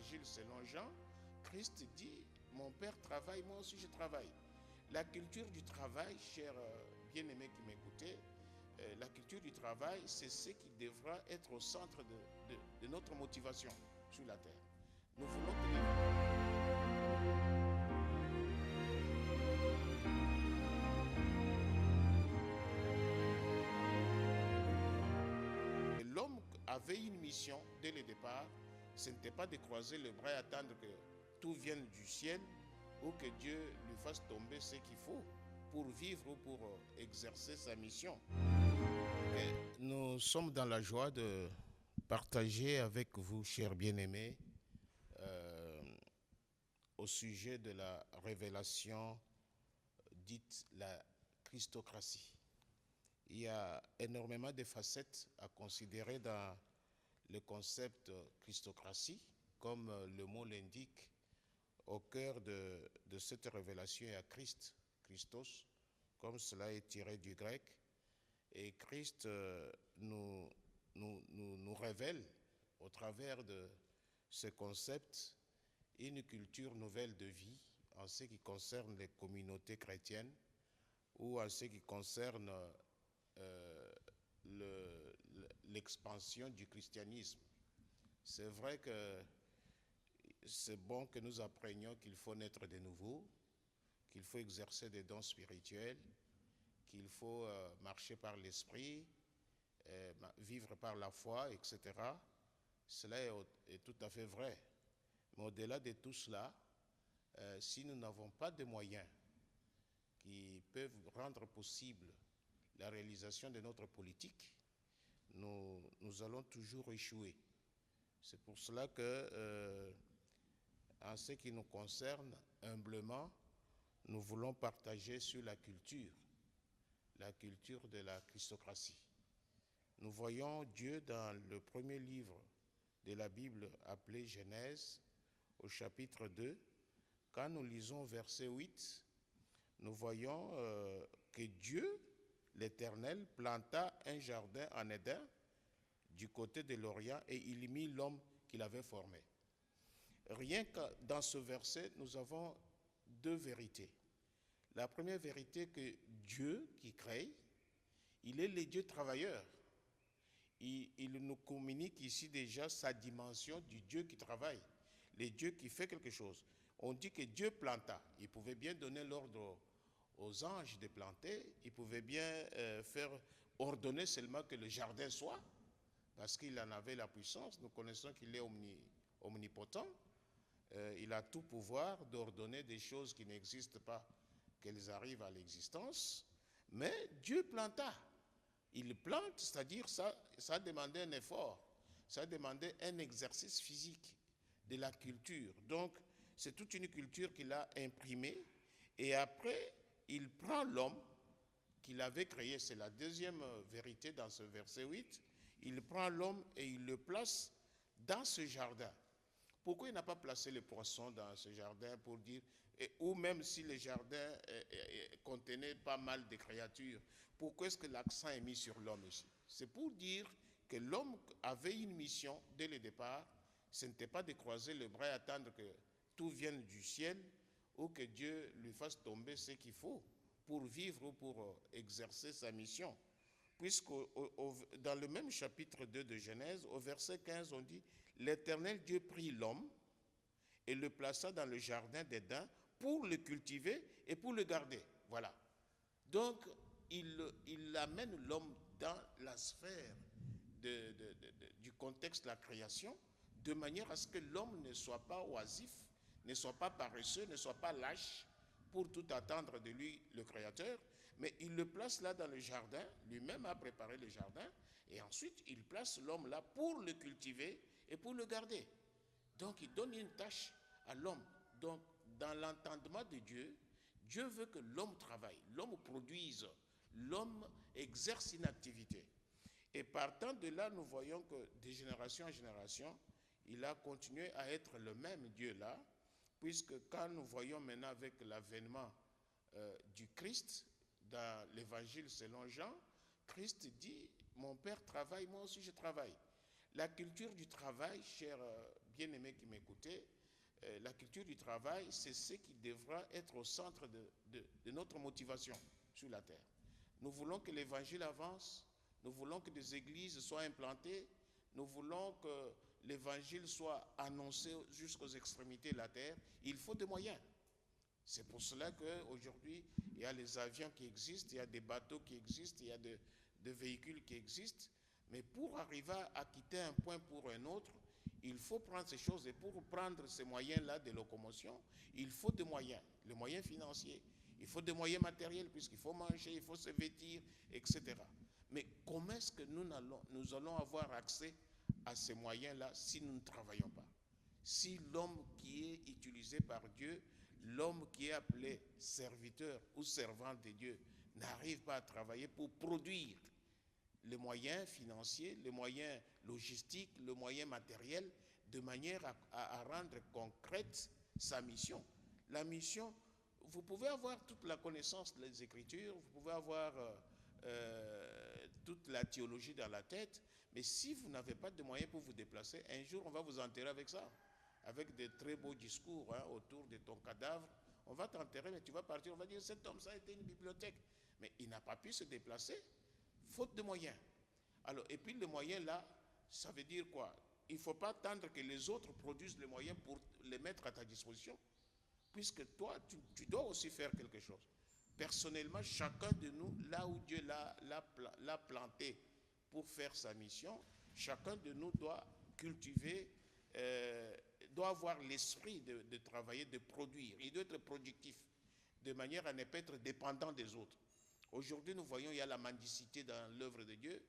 l'évangile selon Jean, Christ dit, mon Père travaille, moi aussi je travaille. La culture du travail, chers bien-aimés qui m'écoutez, la culture du travail, c'est ce qui devra être au centre de notre motivation sur la terre. Nous voulons que l'homme avait une mission dès le départ, ce n'était pas de croiser le bras et attendre que tout vienne du ciel ou que Dieu lui fasse tomber ce qu'il faut pour vivre ou pour exercer sa mission. Et nous sommes dans la joie de partager avec vous, chers bien-aimés, au sujet de la révélation dite la Christocratie. Il y a énormément de facettes à considérer dans le concept Christocratie, comme le mot l'indique. Au cœur de cette révélation, il y a Christ, Christos, comme cela est tiré du grec. Et Christ nous révèle, au travers de ce concept, une culture nouvelle de vie en ce qui concerne les communautés chrétiennes ou en ce qui concerne l'expansion du christianisme. C'est vrai que c'est bon que nous apprenions qu'il faut naître de nouveau, qu'il faut exercer des dons spirituels, qu'il faut marcher par l'esprit, vivre par la foi, etc. Cela est tout à fait vrai. Mais au-delà de tout cela, si nous n'avons pas de moyens qui peuvent rendre possible la réalisation de notre politique, nous allons toujours échouer. C'est pour cela que, en ce qui nous concerne, humblement, nous voulons partager sur la culture de la Christocratie. Nous voyons Dieu dans le premier livre de la Bible appelé Genèse, au chapitre 2. Quand nous lisons verset 8, nous voyons que Dieu, l'Éternel, planta un jardin en Éden du côté de l'Orient et il y mit l'homme qu'il avait formé. Rien que dans ce verset, nous avons deux vérités. La première vérité, que Dieu qui crée, il est le Dieu travailleur. Il nous communique ici déjà sa dimension du Dieu qui travaille, le Dieu qui fait quelque chose. On dit que Dieu planta. Il pouvait bien donner l'ordre aux anges de planter, il pouvait bien faire ordonner seulement que le jardin soit, parce qu'il en avait la puissance. Nous connaissons qu'il est omnipotent. Il a tout pouvoir d'ordonner des choses qui n'existent pas, qu'elles arrivent à l'existence. Mais Dieu planta. Il plante, c'est-à-dire ça demandait un effort, ça demandait un exercice physique de la culture. Donc, c'est toute une culture qu'il a imprimée. Et après, il prend l'homme qu'il avait créé. C'est la deuxième vérité dans ce verset 8. Il prend l'homme et il le place dans ce jardin. Pourquoi il n'a pas placé les poissons dans ce jardin pour dire, ou même si le jardin contenait pas mal de créatures, pourquoi est-ce que l'accent est mis sur l'homme ici? C'est pour dire que l'homme avait une mission dès le départ. Ce n'était pas de croiser le bras et attendre que tout vienne du ciel ou que Dieu lui fasse tomber ce qu'il faut pour vivre ou pour exercer sa mission. Puisque dans le même chapitre 2 de Genèse, au verset 15, on dit « L'Éternel Dieu prit l'homme et le plaça dans le jardin d'Éden pour le cultiver et pour le garder. » Voilà. Donc, il amène l'homme dans la sphère du contexte de la création, de manière à ce que l'homme ne soit pas oisif, ne soit pas paresseux, ne soit pas lâche pour tout attendre de lui, le Créateur, mais il le place là dans le jardin, lui-même a préparé le jardin, et ensuite il place l'homme là pour le cultiver et pour le garder. Donc il donne une tâche à l'homme. Donc dans l'entendement de Dieu, Dieu veut que l'homme travaille, l'homme produise, l'homme exerce une activité. Et partant de là, nous voyons que de génération en génération, il a continué à être le même Dieu là, puisque quand nous voyons maintenant avec l'avènement du Christ, dans l'évangile selon Jean, Christ dit, mon Père travaille, moi aussi je travaille. La culture du travail, chers bien-aimés qui m'écoutaient, la culture du travail, c'est ce qui devra être au centre de notre motivation sur la terre. Nous voulons que l'évangile avance, nous voulons que des églises soient implantées, nous voulons que l'évangile soit annoncé jusqu'aux extrémités de la terre. Il faut des moyens. C'est pour cela qu'aujourd'hui, il y a les avions qui existent, il y a des bateaux qui existent, il y a des véhicules qui existent. Mais pour arriver à quitter un point pour un autre, il faut prendre ces choses. Et pour prendre ces moyens-là de locomotion, il faut des moyens, les moyens financiers. Il faut des moyens matériels, puisqu'il faut manger, il faut se vêtir, etc. Mais comment est-ce que nous allons avoir accès à ces moyens-là si nous ne travaillons pas? Si l'homme qui est utilisé par Dieu, l'homme qui est appelé serviteur ou servant de Dieu, n'arrive pas à travailler pour produire les moyens financiers, les moyens logistiques, le moyen matériel, de manière à rendre concrète sa mission. La mission, vous pouvez avoir toute la connaissance des Écritures, vous pouvez avoir toute la théologie dans la tête, mais si vous n'avez pas de moyens pour vous déplacer, un jour on va vous enterrer avec ça, avec de très beaux discours autour de ton cadavre. On va t'enterrer, mais tu vas partir, on va dire cet homme, ça a été une bibliothèque. Mais il n'a pas pu se déplacer, faute de moyens. Alors, et puis les moyens là, ça veut dire quoi? Il ne faut pas attendre que les autres produisent les moyens pour les mettre à ta disposition, puisque toi, tu dois aussi faire quelque chose. Personnellement, chacun de nous, là où Dieu l'a planté pour faire sa mission, chacun de nous doit cultiver, doit avoir l'esprit de travailler, de produire. Il doit être productif, de manière à ne pas être dépendant des autres. Aujourd'hui, nous voyons, il y a la mendicité dans l'œuvre de Dieu.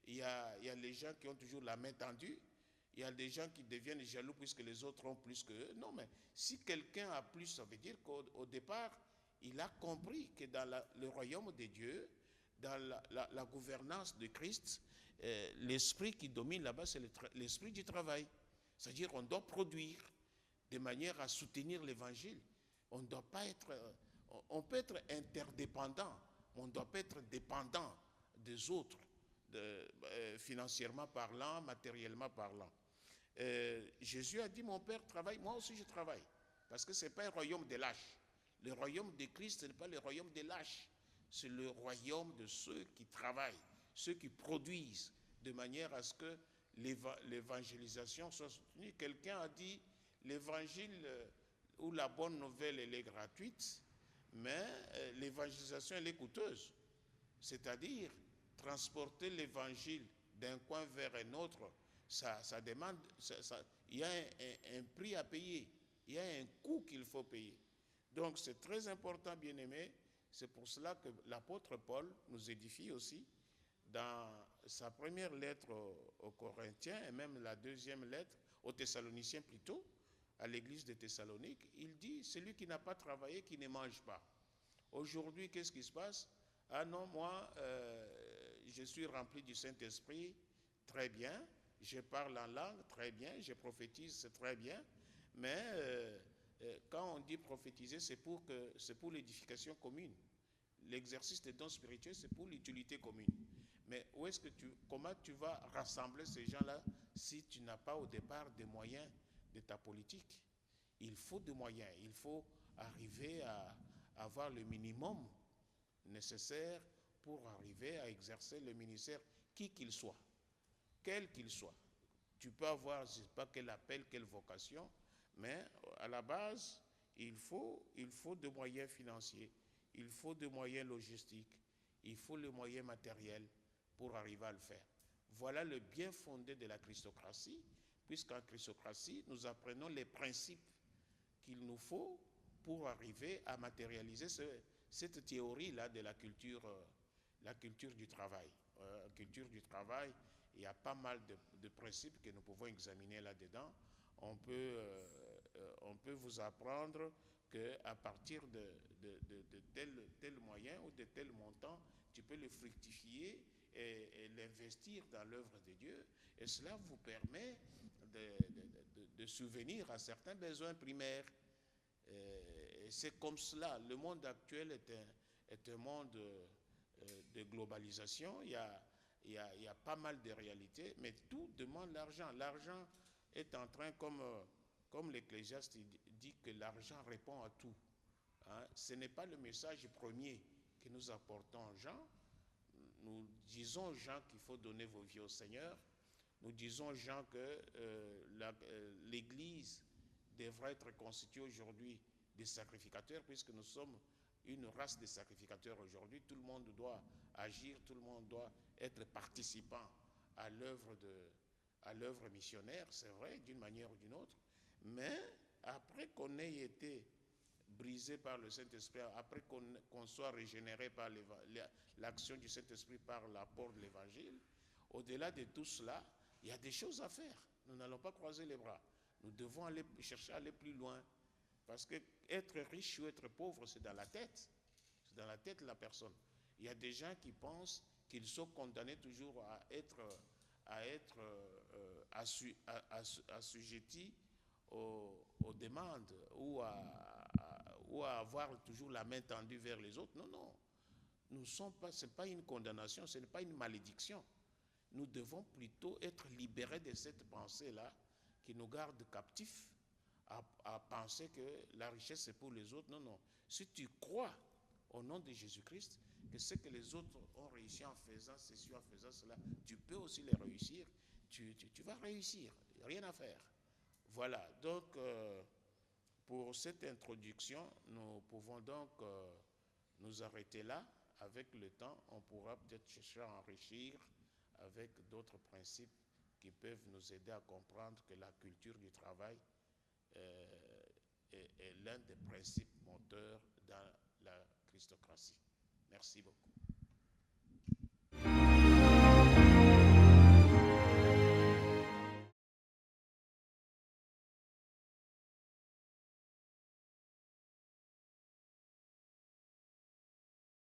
Il y a les gens qui ont toujours la main tendue. Il y a des gens qui deviennent jaloux puisque les autres ont plus qu'eux. Non, mais si quelqu'un a plus, ça veut dire qu'au départ, il a compris que dans le royaume de Dieu, dans la gouvernance de Christ, l'esprit qui domine là-bas, c'est l'esprit du travail. C'est-à-dire qu'on doit produire de manière à soutenir l'évangile. On ne doit pas être... On peut être interdépendant, on ne doit pas être dépendant des autres, financièrement parlant, matériellement parlant. Jésus a dit, mon Père travaille, moi aussi je travaille. Parce que ce n'est pas un royaume des lâches. Le royaume de Christ, ce n'est pas le royaume des lâches. C'est le royaume de ceux qui travaillent, ceux qui produisent, de manière à ce que l'évangélisation soit soutenue. Quelqu'un a dit, l'évangile ou la bonne nouvelle, elle est gratuite, mais l'évangélisation, elle est coûteuse. C'est-à-dire, transporter l'évangile d'un coin vers un autre, ça demande, il y a un prix à payer, il y a un coût qu'il faut payer. Donc c'est très important, bien-aimés, c'est pour cela que l'apôtre Paul nous édifie aussi dans sa première lettre aux Corinthiens et même la deuxième lettre aux Thessaloniciens plutôt, à l'église de Thessalonique, il dit, celui qui n'a pas travaillé, qui ne mange pas. Aujourd'hui, qu'est-ce qui se passe? Ah non, moi, je suis rempli du Saint-Esprit, très bien, je parle en langue, très bien, je prophétise, c'est très bien, mais quand on dit prophétiser, c'est pour l'édification commune. L'exercice des dons spirituels, c'est pour l'utilité commune. Mais comment tu vas rassembler ces gens-là si tu n'as pas au départ des moyens de ta politique? Il faut des moyens, il faut arriver à avoir le minimum nécessaire pour arriver à exercer le ministère, qui qu'il soit, quel qu'il soit. Tu peux avoir, je ne sais pas quel appel, quelle vocation, mais à la base, il faut des moyens financiers, il faut des moyens logistiques, il faut les moyens matériels pour arriver à le faire. Voilà le bien fondé de la christocratie, puisqu'en christocratie, nous apprenons les principes qu'il nous faut pour arriver à matérialiser cette théorie-là de la culture du travail. La culture du travail, il y a pas mal de principes que nous pouvons examiner là-dedans. On peut vous apprendre qu'à partir de tel moyen ou de tel montant, tu peux le fructifier et l'investir dans l'œuvre de Dieu. Et cela vous permet de subvenir à certains besoins primaires. C'est comme cela. Le monde actuel est un monde de globalisation. Il y a pas mal de réalités, mais tout demande l'argent. L'argent, est en train, comme l'Ecclésiaste dit que l'argent répond à tout. Hein. Ce n'est pas le message premier que nous apportons aux gens. Nous disons aux gens qu'il faut donner vos vies au Seigneur. Nous disons aux gens que l'Église devrait être constituée aujourd'hui des sacrificateurs, puisque nous sommes une race de sacrificateurs aujourd'hui. Tout le monde doit agir, tout le monde doit être participant à l'œuvre missionnaire, c'est vrai, d'une manière ou d'une autre. Mais après qu'on ait été brisé par le Saint-Esprit, après qu'on soit régénéré par l'action du Saint-Esprit par l'apport de l'Évangile, au-delà de tout cela, il y a des choses à faire. Nous n'allons pas croiser les bras. Nous devons chercher à aller plus loin. Parce que être riche ou être pauvre, c'est dans la tête. C'est dans la tête de la personne. Il y a des gens qui pensent qu'ils sont condamnés toujours à être assujettis aux demandes ou à avoir toujours la main tendue vers les autres. Non, non. Ce n'est pas une condamnation, ce n'est pas une malédiction. Nous devons plutôt être libérés de cette pensée-là qui nous garde captifs à penser que la richesse c'est pour les autres. Non, non. Si tu crois au nom de Jésus-Christ que ce que les autres ont réussi en faisant ceci, en faisant cela, tu peux aussi les réussir. Tu vas réussir. Rien à faire. Voilà. Donc, pour cette introduction, nous pouvons donc nous arrêter là. Avec le temps, on pourra peut-être chercher à enrichir avec d'autres principes qui peuvent nous aider à comprendre que la culture du travail est l'un des principes moteurs dans la christocratie. Merci beaucoup.